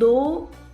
2